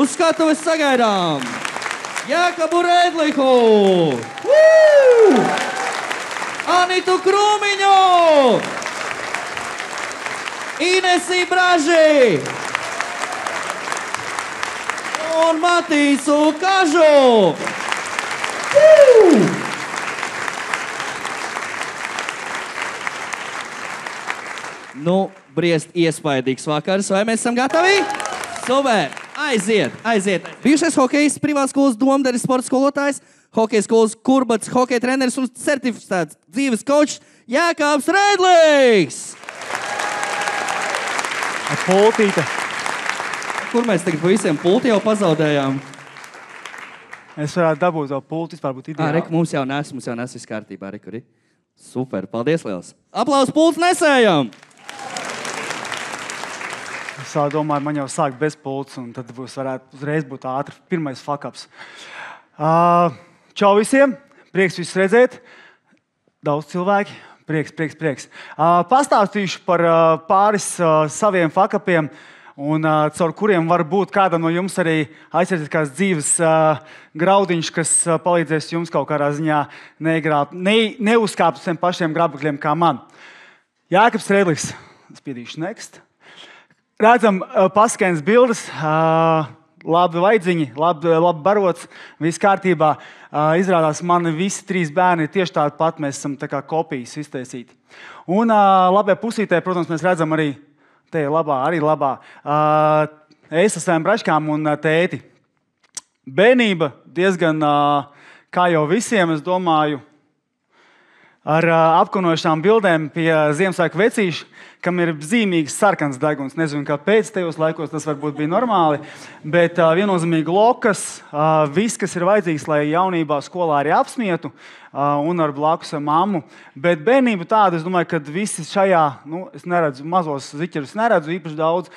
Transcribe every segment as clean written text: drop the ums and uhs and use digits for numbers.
uz skatuves sagaidām Jākabu Rēdliku, Anitu Krūmiņu, Inesi Braži un Matīsu Kažu. Nu, briest iespaidīgs vakars. Vai mēs esam gatavi? Super! Aiziet! Bijušais hokejs, privātskolas Domderes sporta skolotājs, hokeja skolas Kurbats, hokeja treneris un certificēts dzīves kočs Jākabs Rēdliks! Pultīte. Kur mēs tagad pa visiem pulti jau pazaudējām? Es varētu dabūt to pulti, vispār būtu ideāli. Reku, mums jau nes viss kārtībā, Rekuri. Super, paldies liels. Aplaus pults nesējam! Es domāju, man jau sāk bez pults, un tad varētu uzreiz būt ātri pirmais fuck-ups. Čau visiem, prieks visus redzēt. Daudz cilvēki, prieks. Pastāstīšu par pāris saviem fuck-upiem, un caur kuriem varbūt kādam no jums arī aizsardzīt kāds dzīves graudiņš, kas palīdzēs jums kaut kādā ziņā neuzkāpt uz tiem pašiem grabakļiem kā man. Jākabs Rēdliks, spiedīšu next. Redzam paskaņas bildes, labi vaidziņi, labi barots, viss kārtībā. Izrādās, mani visi 3 bērni ir tieši tādi pat, mēs esam tā kā kopijas iztaisīti. Un labajā pusītē, protams, mēs redzam arī, te ir labā, es ar saviem braškām un tēti. Bērnība diezgan, kā jau visiem, es domāju, ar apkonojušām bildēm pie Ziemassvētku vecīša, kam ir zīmīgs sarkans deguns. Nezinu, kāpēc tajos laikos tas varbūt bija normāli, bet viennozīmīgi lokas, viss, kas ir vajadzīgs, lai jaunībā skolā arī apsmietu, un ar blakus ar mammu. Bet bērnība tāda, es domāju, ka visi šajā, es neredzu, mazos ziķerus neredzu īpaši daudz.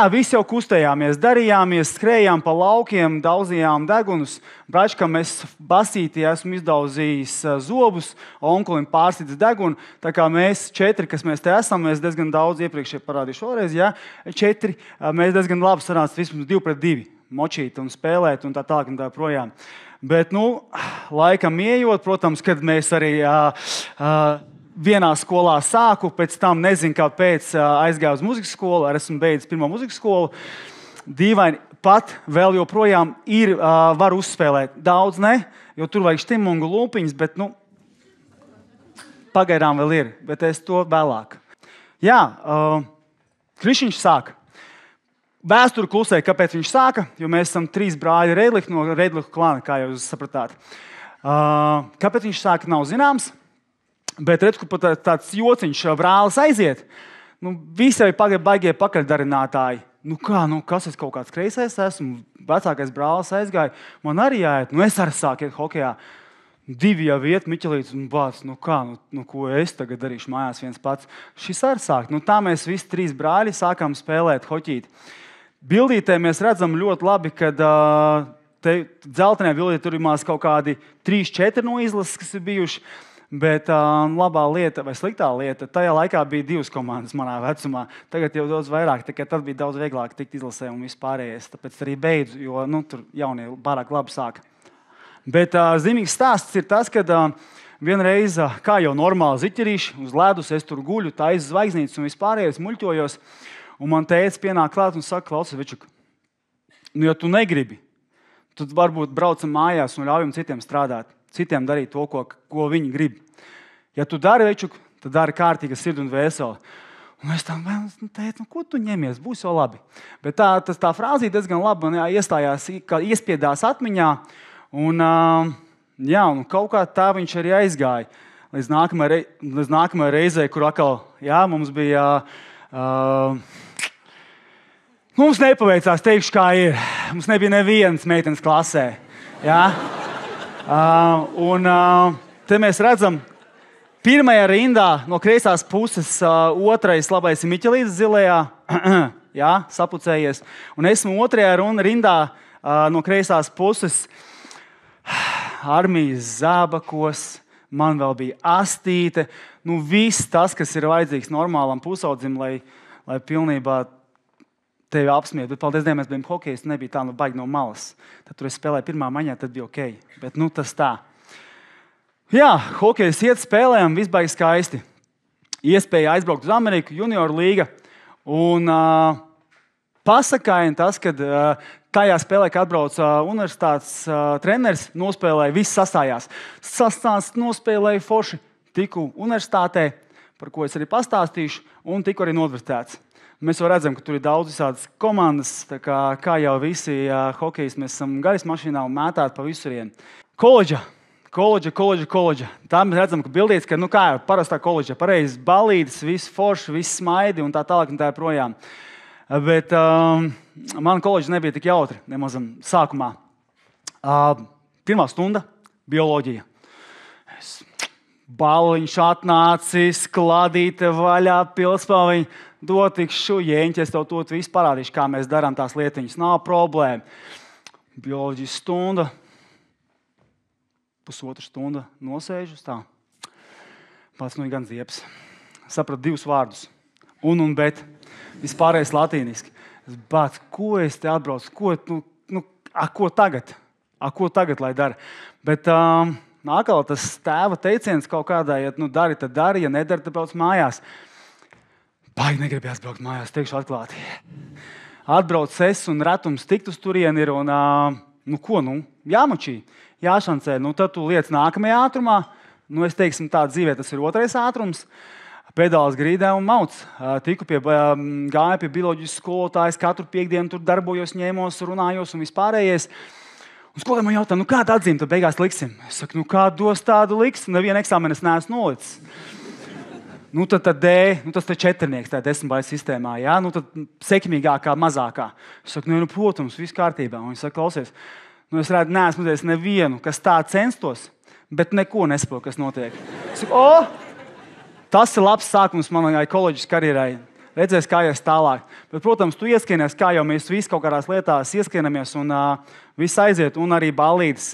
Visi jau kustējāmies, darījāmies, skrējām pa laukiem, daudzījām degunus. Bračkam es basītī esmu izdauzījis zobus, onkulim pārsīdis degunu. Tā kā mēs 4, kas mēs te esam, mēs diezgan daudz iepriekš parādīju šoreiz, 4, mēs diezgan labi sanāca vismaz 2 pret 2 močīt un spēlēt un tā tālāk un tā projām. Bet, laikam ieejot, protams, kad mēs arī vienā skolā sāku, pēc tam nezinu, kāpēc aizgāju uz muzikas skolu, arī esmu beidzis pirmo muzikas skolu. Dīvaini pat vēl joprojām ir, var uzspēlēt. Daudz ne, jo tur vajag štimungu lūpiņas, bet, pagaidām vēl ir, bet es to vēlāk. Krišiņš sāka. Vēsturi klusē, kāpēc viņš sāka, jo mēs esam 3 brāļi Rēdliku no Rēdliku klāna, kā jau jūs sapratāt. Kāpēc viņš sāka, nav zināms. Bet redz, ka pat tāds jociņš brālis aiziet. Visi jau ir baigie pakaļdarinātāji. Kas es kaut kāds kreisais esmu? Vecākais brālis aizgāja. Man arī jāiet. Es arī sāku iet hokejā. 2 jau iet Miķelītis un bāc. Ko es tagad darīšu mājās viens pats? Šis arī sāk. Tā mēs visi 3 brāļi sākām spēlēt hoķīt. Bildītē mēs redzam ļoti labi, kad te dzeltenē bildītē tur ir mās kaut kādi 3-4 no izlases, kas ir bijuši. Bet labā lieta vai sliktā lieta, tajā laikā bija 2 komandas manā vecumā. Tagad jau daudz vairāk, tad bija daudz vieglāk tikt izlasē un vispārējais. Tāpēc arī beidzu, jo tur jaunie pārāk labi sāka. Bet zīmīgs stāsts ir tas, kad vienreiz, kā jau normāli ziķerīši, uz ledus es tur guļu, taisu zvaigznītes un vispārējais muļķojos. Un man tētis pienāk klāt un saka, klausies, Večuk, ja tu negribi, tad varbūt braucam mājās un ļaujam citiem strādāt. Citiem darīt to, ko viņi grib. Ja tu dari, Večuk, tad dari kārtīga sirdi un vēseli. Un es tam teicu, ko tu ņemies, būs jau labi. Bet tā frāzīte diezgan labi man iestājās, iespiedās atmiņā. Un kaut kā tā viņš arī aizgāja. Līdz nākamajai reizei, kur atkal, mums bija... mums nepaveicās, teikšu, kā ir. Mums nebija nevienas meitenes klasē. Te mēs redzam, pirmajā rindā no kreisās puses otrais labais ir Miķelītis zilajā, sapucējies. Un esmu otrajā rindā no kreisās puses Armijas zābakos, man vēl bija astīte. Viss tas, kas ir vajadzīgs normālam pusaudzim, lai pilnībā tevi apsmiet, bet paldies Dievam, mēs bijām hokejisti, nebija tā, baigi no malas. Tad tur es spēlēju pirmā maņā, tad bija ok. Bet, tas tā. Jā, hokejs iet, spēlējām, viss baigi skaisti. Iespēja aizbraukt uz Ameriku, junior līga. Un pasakaini tas, kad tajā spēlē, kad atbrauca universitātes treneris, nospēlēja, viss sastājās. Nospēlēja forši, tiku universitātē, par ko es arī pastāstīšu, un tiku arī novērtēts. Mēs jau redzam, ka tur ir daudz visādas komandas, kā jau visi hokejisti, mēs esam gaisa mašīnā un mētāti pa visurien. Koledža. Tā mēs redzam, ka bildīts, ka, kā jau parastā koledža, pareizi balītes, viss forši, viss smaidi un tā tālāk un tā projām. Bet man koledža nebija tik jautri, nemazam sākumā. Pirmā stunda – bioloģija. Baliņš atnācis, kladīte vaļā, pilspāviņi, dotikšu, jēņķi, es tev to visu parādīšu, kā mēs darām tās lietiņas. Nav problēma. Bioloģijas stunda, pusotra stunda nosēžus tā. Pats gan ziepes. Sapratu 2 vārdus. Un bet. Vispārējais latīniski. Bāc, ko es te atbraucu? Ko tagad? Ko tagad, lai dara? Bet atkal tas tēva teiciens kaut kādā, ja dari, tad dari, ja nedari, tad brauc mājās. Baigi negribējās braukt mājās, teikšu atklāti. Atbrauc es un retums tikt uz turieni ir un, jāmačī, jāšancē. Tad tu liec nākamajā ātrumā. Es teiksim tā dzīvē, tas ir 2. ātrums. Pedāls grīdē un mauc. Gāju pie bioloģijas skolotājas, katru piekdienu tur darbojos, ņēmos, runājos un vispārējais. Un skolotāja man jautā, kādu atzīmi tad beigās liksim? Es saku, kādu dos tādu liks? Nevienu eksāmenu es neesmu nolicis. Tad D, tas te 4-nieks, tā 10-baļu sistēmā, jā? Tad sekmīgākā, mazākā. Es saku, protams, viss kārtībā. Un viņš saka, klausies, es redzu, neesmu redzējis nevienu, kas tā censtos, bet neko nesaprotu, kas notiek. Es saku, tas ir labs sākums manai koledžas karjerai. Redzēs, kā ies tālāk. Bet, protams, tu ieskienies, kā jau mēs visi kaut kādās lietās ieskienāmies, un viss aiziet, un arī ballītes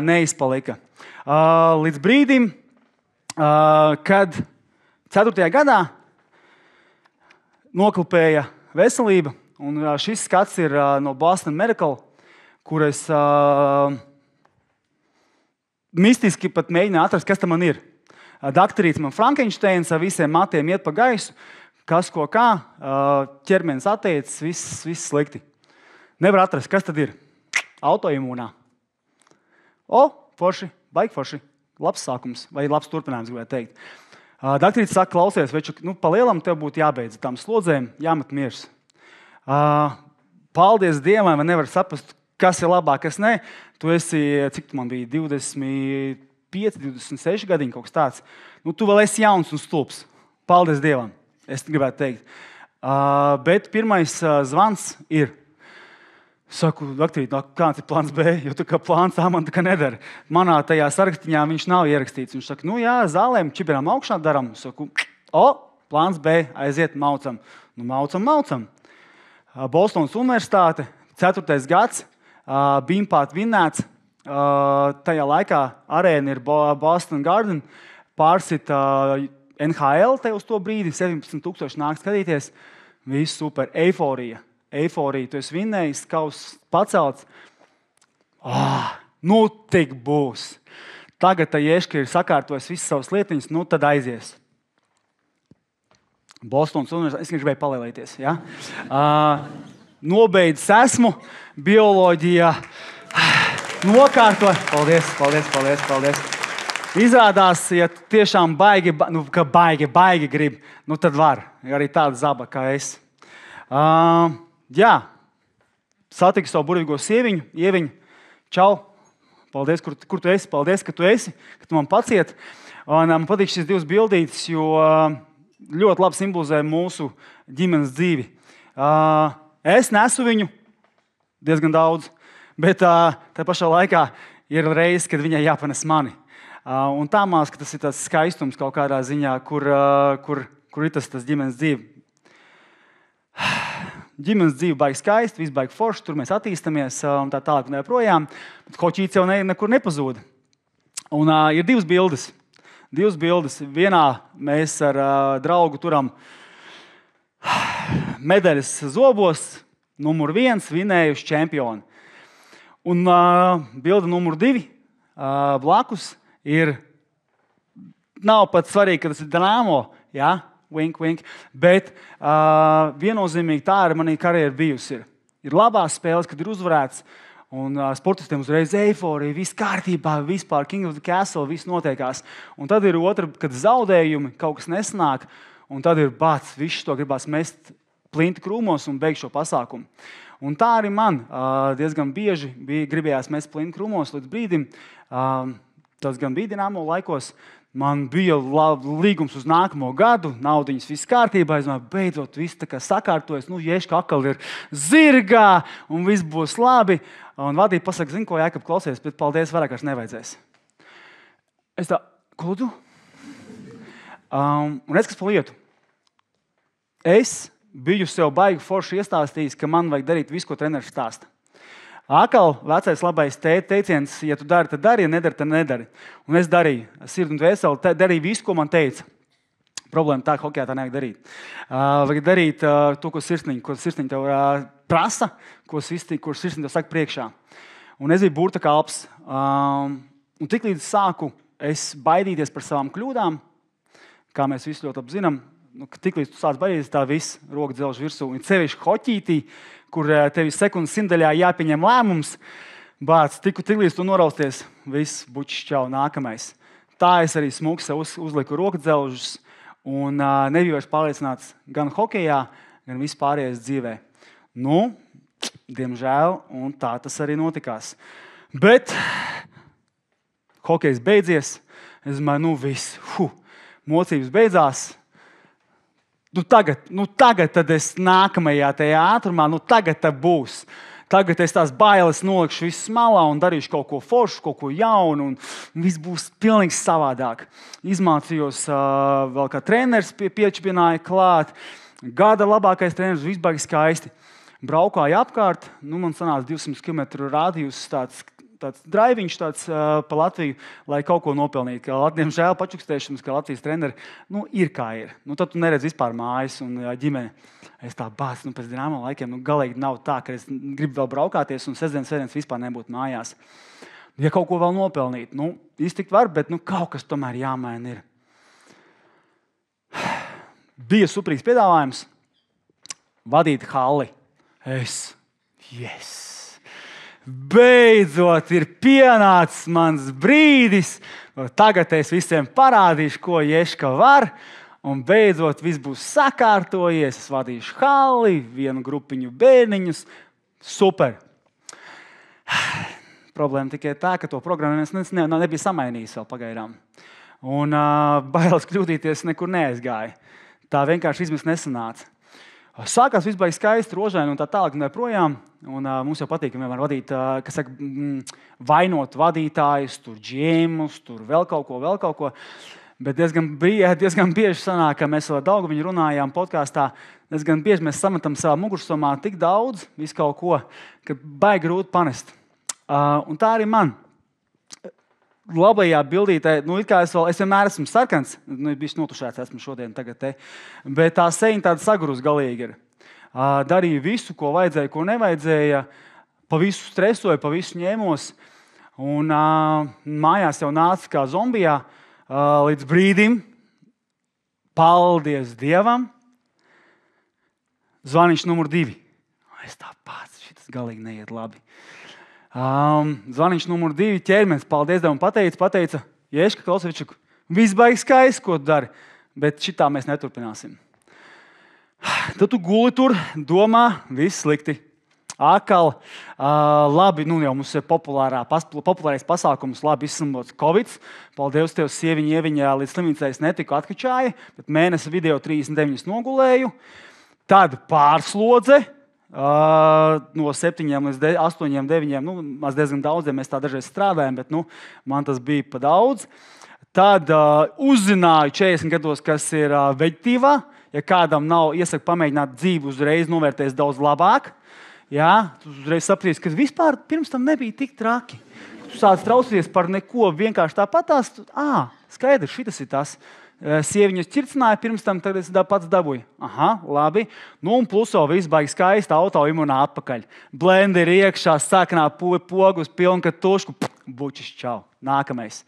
neizpalika. Līdz brīdim, kad 4. gadā noklipēja veselība, un šis skats ir no Boston Medical, kur es mistiski pat mēģināju atrast, kas tam man ir. Daktarīts man Frankensteins ar visiem matiem iet pa gaisu, kas ko kā, ķermenis atteicis, viss slikti. Nevar atrast, kas tad ir? Autoimūnā. Forši, baigi forši. Labs sākums, vai labs turpinājums, gribētu teikt. Daktarīts saka, klausies, veču, pa lielam tev būtu jābeidz tām slodzēm, jāmet miers. Paldies Dievam, man nevar saprast, kas ir labāk, kas ne. Tu esi, cik tu man bija, 25, 26 gadiņi, kaut kas tāds. Tu vēl esi jauns un stulbs. Paldies Dievam, es gribētu teikt. Bet pirmais zvans ir. Saku, daktarīt, kāds ir plāns B, jo tā kā plāns A man tā kā nedara. Manā tajā sarakstiņā viņš nav ierakstīts. Viņš saka, jā, zālēm, čiberām augšā daram. Saku, plāns B, aiziet, maucam. Maucam. Bostonas universitāte, 4. gads, Bimpāt vinnēts. Tajā laikā arēna ir Boston Garden, pārsit NHL te uz to brīdi, 17,000 nāk skatīties. Viss super, eiforija, tu esi vinnējis, kaus pacelts. Tik būs. Tagad Ješka ir sakārtojis visas savas lietiņas, tad aizies. Bostonas universitāte, es gribēju palēlēties, ja? Nobeidzis esmu, bioloģija nokārto. Paldies. Izrādās, ja tiešām baigi grib, tad var. Arī tāda zaba kā es. Satiku savu burvīgo sieviņu, Ieviņu. Čau. Paldies, kur tu esi. Paldies, ka tu esi, ka tu man paciet. Un man patīk šīs 2 bildītes, jo ļoti labi simbolizē mūsu ģimenes dzīvi. Es nesu viņu diezgan daudz, bet tā pašā laikā ir reizes, kad viņai jāpanes mani. Un tā mās, ka tas ir tas skaistums kaut kādā ziņā, kur ir tas ģimenes dzīve. Ģimenes dzīve baigi skaisti, viss baigi forši, tur mēs attīstamies un tā tālāk un joprojām, bet hoķīts jau nekur nepazūda. Un ir 2 bildes. Vienā mēs ar draugu turam medaļas zobos, numur 1 vinējuši čempioni. Un bilde numur 2 blakus ir, nav pat svarīgi, ka tas ir Dinamo, ja? Wink, wink, bet viennozīmīgi tā ir manī karjera bijusi. Ir labās spēles, kad ir uzvarēts, un sportistiem uzreiz eiforija, viss kārtībā, vispār King of the Castle, viss notiekās. Un tad ir otra, kad zaudējumi, kaut kas nesanāk, un tad ir bāc, viss to gribās mest plinti krūmos un beigt šo pasākumu. Un tā arī man diezgan bieži gribējās mest plinti krūmos līdz brīdim. Tas gan bija Dinamo laikos. Man bija līgums uz nākamo gadu, naudiņas viss kārtībā. Es domāju, beidzot, viss tā kā sakārtojas. Ješka atkal ir zirgā un viss būs labi. Un vadība pasaka, zini, ko Jākab klausies, bet paldies, vairāk vairs nevajadzēs. Es tā, ko tu? Un es kas pa lietu. Es biju sev baigi forši iestāstījis, ka man vajag darīt visu, ko treneris stāsta. Akal, vecais labais teiciens, ja tu dari, tad dari, ja nedari, tad nedari. Un es darīju, sirdi un dvēseli, darīju visu, ko man teica. Problēma tā, ka hokejā tā nevajag darīt. Vajag darīt to, ko sirsniņa tev prasa, ko sirsniņa tev saka priekšā. Un es biju burta kalps. Un tiklīdz sāku es baidīties par savām kļūdām, kā mēs visi ļoti apzinām, tiklīdz tu sāc baidīties, tā viss roka dzelž virsū. Un sevišķi hoķītī, kur tev sekundes simtaļā jāpieņem lēmums, bāc, tiklīdz tu norausties, viss bučs čau, nākamais. Tā es arī smuki sev uzliku roka dzelžus un nebiju vairs pārliecināts gan hokejā, gan vispārējais dzīvē. Diemžēl, un tā tas arī notikās. Bet hokejs beidzies, es domāju, viss, mocības beidzās. Tagad tad es nākamajā tajā ātrumā, tagad tā būs. Tagad es tās bailes nolikšu visu malā un darīšu kaut ko foršu, kaut ko jaunu, un viss būs pilnīgi savādāk. Izmācījos vēl kā treneris piečpināja klāt. Gada labākais treneris, viss baigi skaisti. Braukāju apkārt, man sanāca 200 km rādījus tāds draiviņš pa Latviju, lai kaut ko nopelnītu. Diemžēl pačukstēšanas, ka Latvijas treneri ir kā ir. Tad tu neredz vispār mājas un ģimeni. Es tā bāc, pēc Dinamo laikiem galīgi nav tā, ka es gribu vēl braukāties un sestdienas vispār nebūtu mājās. Ja kaut ko vēl nopelnīt, iztikt var, bet kaut kas tomēr jāmaina ir. Bija superīgs piedāvājums vadīt halli. Yes! Beidzot ir pienācis mans brīdis. Tagad es visiem parādīšu, ko Ješka var. Un beidzot viss būs sakārtojies. Es vadīšu halli, vienu grupiņu bērniņus. Super. Problēma tikai tā, ka to programmu nebija samainījis vēl pagaidām. Un bailes kļūdīties nekur neaizgāja. Tā vienkārši izmest nesanāca. Sākās viss baigi skaisti, rožaini un tā tālāk un projām. Un mums jau patīk, ka vienmēr vadīt, vainot vadītājus, tur džēmus, tur vēl kaut ko. Bet diezgan bieži sanāk, ka mēs ar Daugaviņu runājām podkāstā, diezgan bieži mēs sametam savā mugursomā tik daudz, visu kaut ko, ka baigi grūti panest. Un tā arī man. Labajā bildītē, es vienmēr esmu sarkans, bijis notušēts esmu šodien tagad te, bet tā sejiņa tāda sagrūs galīgi ir. Darīju visu, ko vajadzēja, ko nevajadzēja, pa visu stresoju, pa visu ņēmos, un mājās jau nāca kā zombijā līdz brīdim, paldies Dievam, zvaniņš numur 2. Es tā pats, šitas galīgi neiet labi. Zvaniņš numur 2, ķermenis, paldies Dievam, pateica, Ješka Klausevičuk, viss baigi skaisti, ko tu dari, bet šitā mēs neturpināsim. Tad tu guli tur, domā, viss slikti. Akal, labi, jau mums ir populārais pasākums, labi izslimbots Covid. Paldies tev, sieviņa ieviņā līdz slimnīcai es netiku atkačāja, bet mēnesi video 39 nogulēju. Tad pārslodze. No 7 līdz 8, 9, maz diezgan daudziem mēs tā dažreiz strādājam, bet man tas bija pa daudz. Tad uzzināju 40 gados, kas ir veģetīvā. Ja kādam nav, iesaku pamēģināt dzīvi uzreiz, novērties daudz labāk. Jā, tu uzreiz saprīsi, ka vispār pirms tam nebija tik traki. Tu sāc trausties par neko, vienkārši tāpatās. Skaidrs, šitas ir tas. Sieviņas ķircināja pirms tam, tad es pats dabūju. Aha, labi. Nu, un pluso viss baigi skaisti, autoimunā atpakaļ. Blenderi iekšā, sāknā pogus, pilnka tušku, bučis, čau. Nākamais.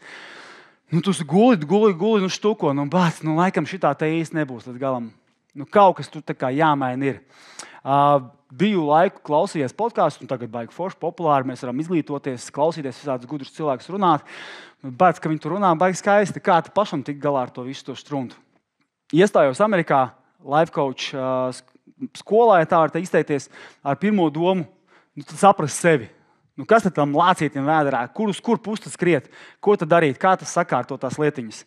Nu, tu guli, nu štuko, nu, bāc, nu, laikam šitā te īsti nebūs līdz galam. Nu, kaut kas tur tā kā jāmaina ir. Biju laiku klausījies podkāstu, un tagad baigi forši populāri. Mēs varam izglītoties, klausīties visādus gudrus cilvēkus runāt. Bet, ka viņi tur runā baigi skaisti, kā tu pašam tik galā ar to visu to struntu. Iestājos Amerikā life coach skolā, ja tā var izteikties, ar pirmo domu, nu, tad saprast sevi. Nu, kas tad tam lācītim vēderā? Kur pusi tas skriet? Ko tad darīt? Kā tas sakārto tās lietiņas?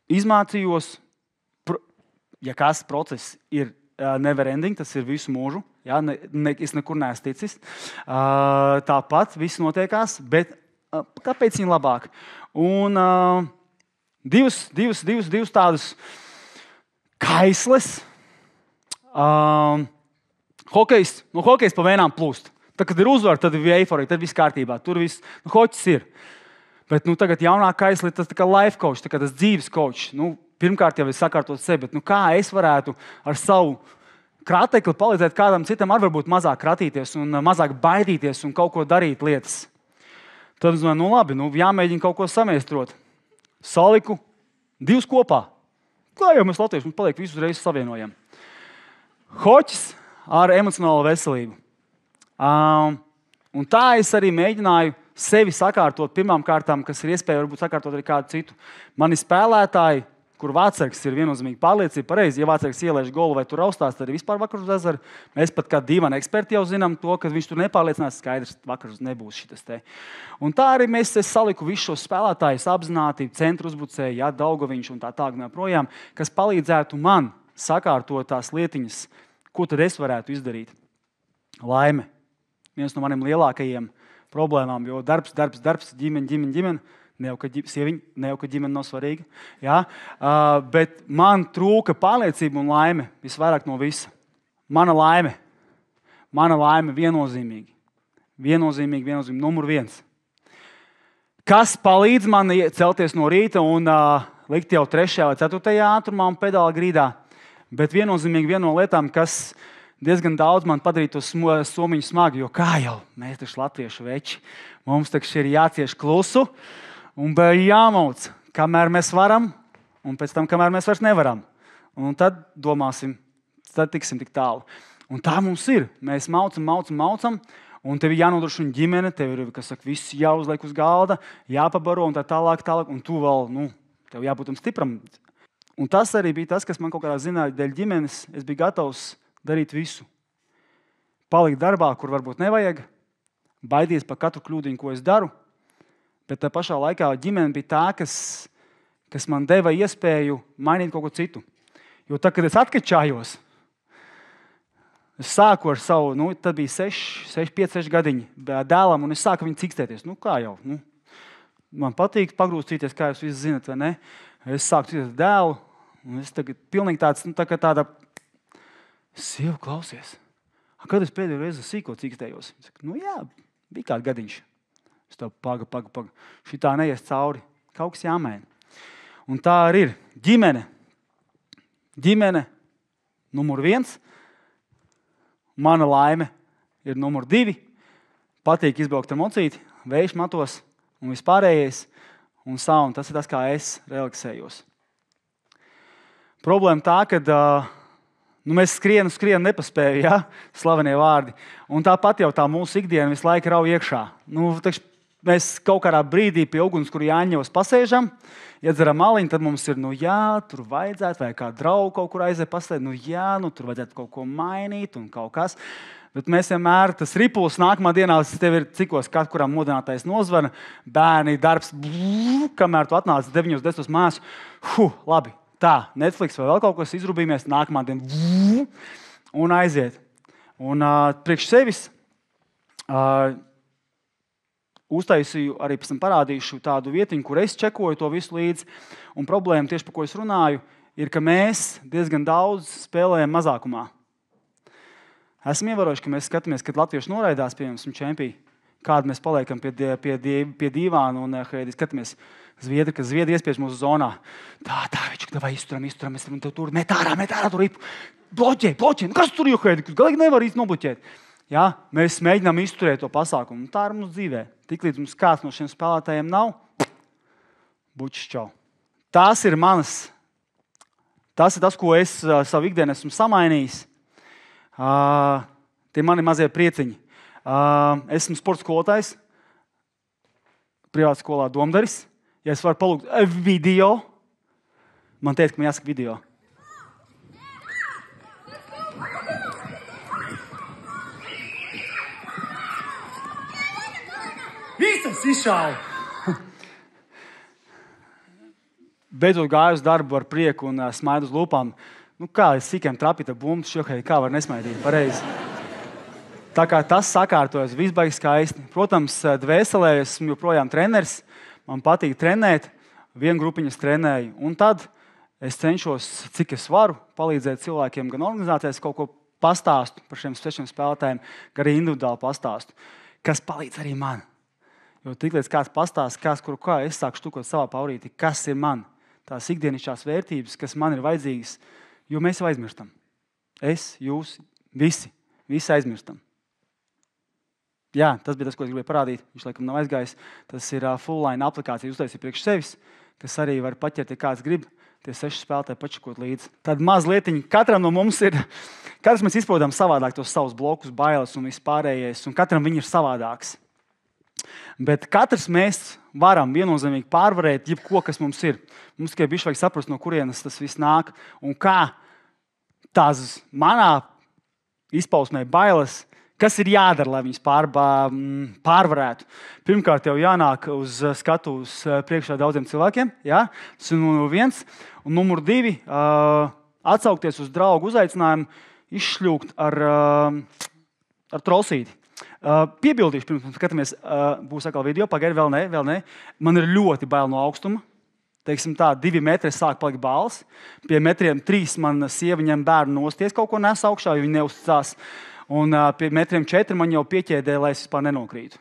Izmācījos, ja kas process ir never ending, tas ir visu mūžu. Ja, es nekur neesmu ticis. Tāpat viss notiekās, bet kāpēc viņi labāk? Un divas tādas kaisles. Hokejs pa vēnām plūst. Tad, kad ir uzvara, tad ir eiforija, tad viss kārtībā. Tur viss, hoķis ir. Bet tagad jaunā kaisle, tas tā kā life coach, tā kā tas dzīves coach. Pirmkārt jau es sakārtot sevi, bet kā es varētu ar savu kratekli palīdzēt kādam citam, varbūt mazāk kratīties un mazāk baidīties un kaut ko darīt lietas. Tad es domāju, labi, jāmēģina kaut ko samiestrot. Saliku divus kopā. Kā jau mēs latvieši, mums paliek visus reizes savienojam. Hoķis ar emocionālo veselību. Un tā es arī mēģināju sevi sakārtot pirmām kārtām, kas ir iespēja varbūt sakārtot arī kādu citu. Mani spēlētāji, kur vārtsargs ir viennozīmīgi pārliecība pareizi, ja vārtsargs ielaiž golu vai tur austās, tad arī vispār vakar uz ezeru. Mēs pat kā divani eksperti jau zinām to, ka viņš tur nepārliecinās, skaidrs, vakar uz nebūs šitas te. Un tā arī es saliku visus šos spēlētājus apzināti, centru uzbrucēji, Daugaviņš un tā projām, kas palīdzētu man sakārtot tās lietiņas, ko tad es varētu izdarīt. Laime. Viens no maniem lielākajiem problēmām, jo darbs, ģimene, ne jau, ka ģimene nav svarīga. Ja? Bet man trūka pārliecība un laime visvairāk no visa. Mana laime viennozīmīgi. Viennozīmīgi, numur 1. Kas palīdz man celties no rīta un likt jau 3. vai 4. ātrumā un pedāla grīdā. Bet viennozīmīgi viena no lietām, kas diezgan daudz man padarīja to somiņu smagi, jo kā jau mēs taču latviešu veči, mums taču ir jācieš klusu un jāmauc, kamēr mēs varam un pēc tam, kamēr mēs vairs nevaram. Un tad domāsim, tad tiksim tik tālu. Un tā mums ir. Mēs maucam, un tev ir jānodrošina ģimene, tev ir, viss jāuzliek uz galda, jāpabaro un tā tālāk, un tu vēl, tev jābūt stipram. Un tas arī bija tas, kas man kaut kādā ziņā dēļ ģimenes, es biju gatavs darīt visu. Palikt darbā, kur varbūt nevajag, baidies par katru kļūdiņu, ko es daru, bet tā pašā laikā ģimene bija tā, kas man deva iespēju mainīt kaut ko citu. Jo tad, kad es atkačājos, es sāku ar savu, tad bija 5-6 gadiņi dēlam, un es sāku viņu cikstēties. Kā jau, man patīk pagrūstīties, kā jūs visi zinat, vai ne? Es sāku cikstēties dēlu, un es tagad pilnīgi tāda sieva, klausies. Kad es pēdējo reizi sīko cikstējos? Jā, bija kāds gadiņš. Es tev paga. Šitā neies cauri. Kaut kas jāmaina. Un tā arī ir. Ģimene numur 1. Mana laime ir numur 2. Patīk izbraukt ar mocīti, vējš matos un vispārējais. Un tas ir tas, kā es relaksējos. Problēma tā, kad mēs skrienu nepaspēju, ja? Slavenie vārdi. Un tāpat jau tā mūsu ikdiena visu laiku rauj iekšā. Mēs kaut kādā brīdī pie uguns, kur jāņos pasēžam, iedzeram aliņu, tad mums ir, tur vajadzētu, vai kā draugu kaut kur aiziet pasēd, tur vajadzētu kaut ko mainīt un kaut kas. Bet mēs vienmēr, tas ripuls nākamā dienā, tev ir cikos, kuram modinātais nozvana, bērni, darbs, kamēr tu atnāc 9-10 mājās, labi. Tā, Netflix vai vēl kaut kas izrubīmies, nākamā diena un aiziet. Un priekš sevis uztaisīju, arī pēc tam parādīšu tādu vietiņu, kur es čekoju to visu līdzi. Un problēma tieši, par ko es runāju, ir, ka mēs diezgan daudz spēlējam mazākumā. Esam ievērojuši, ka mēs skatāmies, kad latvieši noraidās, piemēram, čempī, kādu mēs paliekam pie divāna un skatāmies Zviedri, ka Zviedri iespiež mūsu zonā. Tā, večuk, davai izturam, mēs tur met ārā, tur bloķē. Kas tur juhēdi? Galīgi nevar īsti nobloķēt. Ja? Mēs mēģinām izturēt to pasākumu. Tā ir mums dzīvē. Tiklīdz mums kāds no šiem spēlētājiem nav, bučs čau. Tas ir tas, ko es savu ikdienu esmu samainījis. Tie mani mazie prieciņi. Esmu sporta skolotājs, privāta skolā Domdaris. Ja es varu palūgt video, man teica, ka man jāsaka video. Visas izšāva! Beidzot gāju uz darbu ar prieku un smaidu uz lūpām. Kā es sikiem trapīta bumbu, kā var nesmaidīt, pareizi. Tā kā tas sakārtojas, viss baigi skaisti. Protams, dvēselē esmu joprojām treneris. Man patīk trenēt, vienu grupiņas trenēju. Un tad es cenšos, cik es varu, palīdzēt cilvēkiem gan organizācijās kaut ko pastāstu par šiem svešiem spēlētājiem, gan arī individuāli pastāstu, kas palīdz arī man. Jo tiklīdz kāds pastāst, kā es sāku štukot savā paurītī, kas ir man, tās ikdienišķās vērtības, kas man ir vajadzīgas, jo mēs jau aizmirstam. Es, jūs, visi aizmirstam. Jā, tas bija tas, ko es gribēju parādīt. Viņš laikam nav aizgājis. Tas ir full-line aplikācija uztaisīt priekš sevis, kas arī var paķert, ja kāds grib. Tie 6 spēlētāji pačakot līdzi. Tad mazlietiņi. Katram no mums ir, katrs mēs izpildām savādāk tos savus blokus, bailes un vispārējais, un katram viņi ir savādāks. Bet katrs mēs varam viennozīmīgi pārvarēt jebko, kas mums ir. Mums tikai bišķi vajag saprast, no kurienes tas viss nāk, un kā tās manā izpausmē bailes, kas ir jādara, lai viņas pārvarētu? Pirmkārt, jau jānāk uz skatuves priekšā daudziem cilvēkiem. Ja? Tas ir numur 1. Un numur 2, atsaukties uz draugu uzaicinājumu, izšļūgt ar trosīti. Piebildīšu, pirms skatāmies, būs atkal video, pagaidi, vēl ne. Man ir ļoti bail no augstuma. Teiksim tā, 2 metri es sāku palikt bāls. Pie 3 metriem man sieva ņem bērnu nosties, kaut ko nes augšā, jo viņi neuzticās. Un pie 4 metriem man jau pieķēdē, lai es vispār nenokrītu.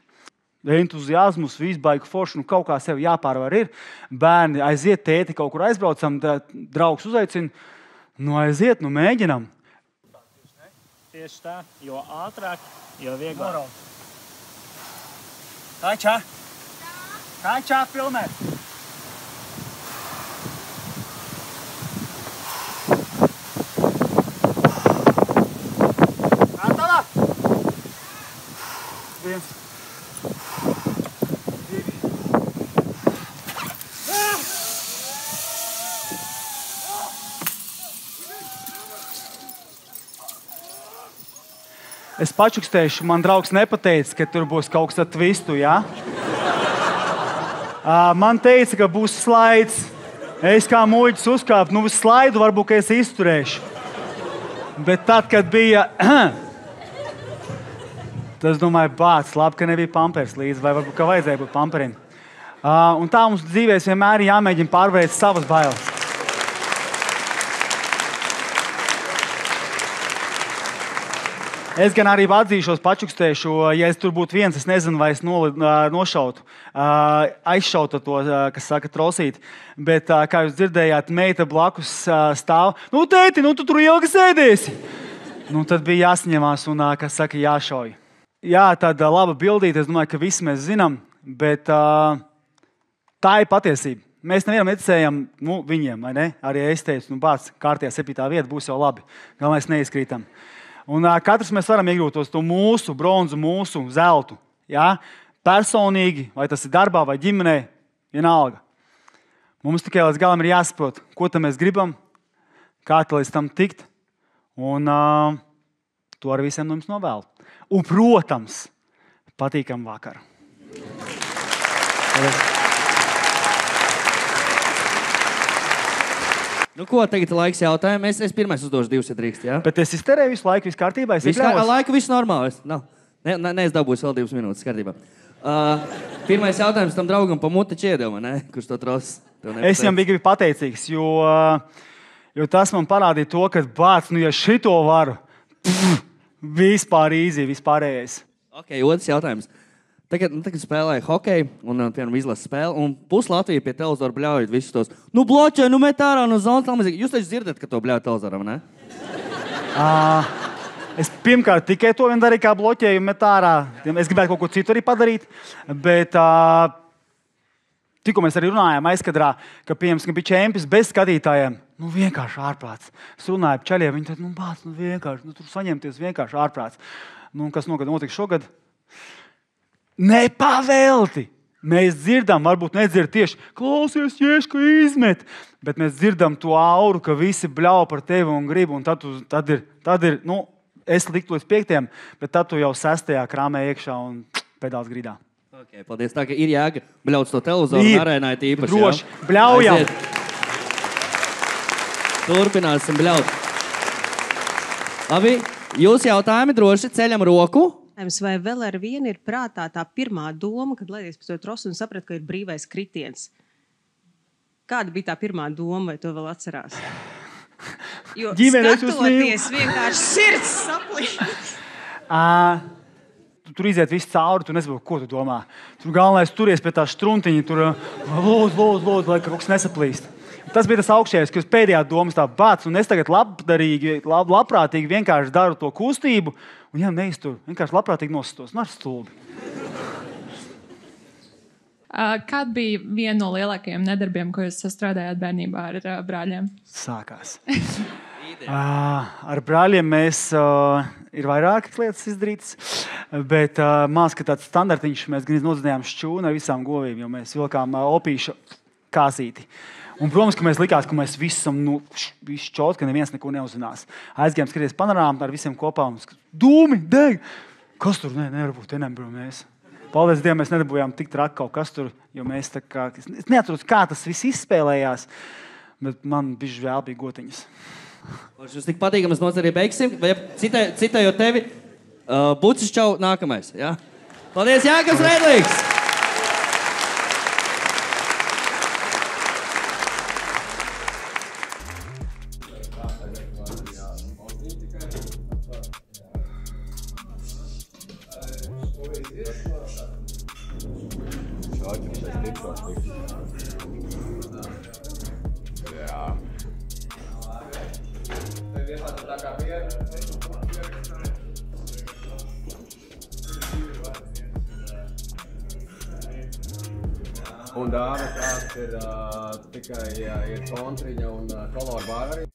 Entuziasmus, viss baigi forši, kaut kā sev jāpārvar ir. Bērni aiziet, tēti kaut kur aizbraucam, draugs uzaicina. Aiziet, mēģinam. Tieši tā, jo ātrāk, jo vieglāk. Kā filmē? Viens. 2. Es pačukstēšu, man draugs nepateica, ka tur būs kaut kas ar twistu, ja? Man teica, ka būs slaids. Es kā muļķis uzkāpu, uz slaidu varbūt, ka es izturēšu. Bet tad, kad bija... Tas, domāju, labi, ka nebija pampers līdzi, vai varbūt, ka vajadzēja būt pamperim. Un tā mums dzīvēs vienmēr ir jāmēģina pārvarēt savas bailes. Es gan arī atzīšos, pačukstēšu, ja es tur būtu viens, es nezinu, vai es nošautu, aizšautu to, kas saka, trosīt. Bet, kā jūs dzirdējāt, meita blakus stāv. Tēti, tu tur ilgi sēdēsi. Tad bija jāsaņemās un, kas saka, jāšauj. Jā, tāda laba bildīte, es domāju, ka visi mēs zinām, bet tā ir patiesība. Mēs nevienam neticējam viņiem, vai ne? Arī es teicu, bāc, kārtējā 7. vieta būs jau labi. Galvenais neizkrītam. Un katrs mēs varam iegūt to mūsu bronzu, mūsu zeltu. Ja? Personīgi, vai tas ir darbā vai ģimenē, vienalga. Mums tikai līdz galam ir jāsaprot, ko tam mēs gribam, kā līdz tam tikt. Un to ar visiem no jums novēlu. Un, protams, patīkam vakaru. Ko tagad laiks jautājumiem? Es pirmais uzdošu 2, ja drīkst, jā? Bet es izterēju visu laiku, viss kārtībā? Laiku viss normāli. Es dabūju vēl 2 minūtes kārtībā. Pirmais jautājums tam draugam pa muti ķiedama, ne? Kurš to tros? Es viņam biju pateicīgs, jo tas man parādīja to, ka bāc, ja šito varu, vispār īzī, vispārējais. Ok, otrs jautājums. Tagad spēlēju hokeju un, piemēram, izlasu spēli, un pus Latvija pie televizora bļaujot visus tos. Bloķē, met ārā no zonas. Jūs taču dzirdat, ka to bļauj televizoram, ne? Es pirmkārt tikai to vien darīju, kā bloķēju un met ārā. Es gribētu kaut ko citu arī padarīt, bet tikko mēs arī runājām aizkadrā, ka bija čempis bez skatītājiem. Vienkārši ārprāts. Es runāju par čaļiem, viņi teica, bāc, vienkārši, tur saņemties vienkārši ārprāts. Kas notiks šogad? Nepavelti! Mēs dzirdam, varbūt nedzird tieši, klausies, Ješka izmet, bet mēs dzirdam to auru, ka visi bļauj par tevi un grib, un tad ir, es liktu līdz 5, bet tad tu jau 6. krāmē iekšā un pedāls gridā. Okay, paldies, tā ka ir jēga bļauts to televizoru un arēnā ir īpaši. Droši, bļaujam! Turpināsim bļaut. Labi, jūs jautājumi droši ceļam roku. Vai vēl ar vienu ir prātā tā pirmā doma, kad laidies pa to trosu un saprat, ka ir brīvais kritiens? Kāda bija tā pirmā doma, vai to vēl atcerās? Jo skatoties vienkārši sirds saplīst. Tur iziet viss cauri, tu nesaproti, ko tu domā. Tur galvenais turies pie tā štruntiņa, tur lūdzu, lai kaut kas nesaplīst. Tas bija tas augšējais, kas pēdējā domas tā bāc, un es tagad labprātīgi vienkārši daru to kustību, un ja neizturu, vienkārši labprātīgi nostos. Ar stulbi. Kāda bija viena no lielākajiem nedarbiem, ko jūs strādājāt bērnībā ar brāļiem? Sākās. Ar brāļiem mēs ir vairākas lietas izdarītas, bet mās, ka tāds standartiņš mēs gan nodzinājām šķūnu ar visām govīm, jo mēs vilkām opīšu kāzīti. Un, protams, ka mēs likās, ka mēs visam visu čot, ka neviens neko neuzzinās. Aizgājām skaties panorāmu ar visiem kopā un dūmi, deg! Kas tur? Nevarbūt, te nebūtu mēs. Paldies Dievam, mēs nedabūjām tik traki kaut kas tur, jo mēs tā kā... Es neatceros, kā tas viss izspēlējās, bet man bišķi vēl bija gotiņas. Jūs tik patīkamas nots arī beigsim, vai citējot tevi, Bucis čau, nākamais, jā? Paldies, Jākabs Reidlīgs! Un dāva kāds ir tikai ir kontriņa un koloru bāri.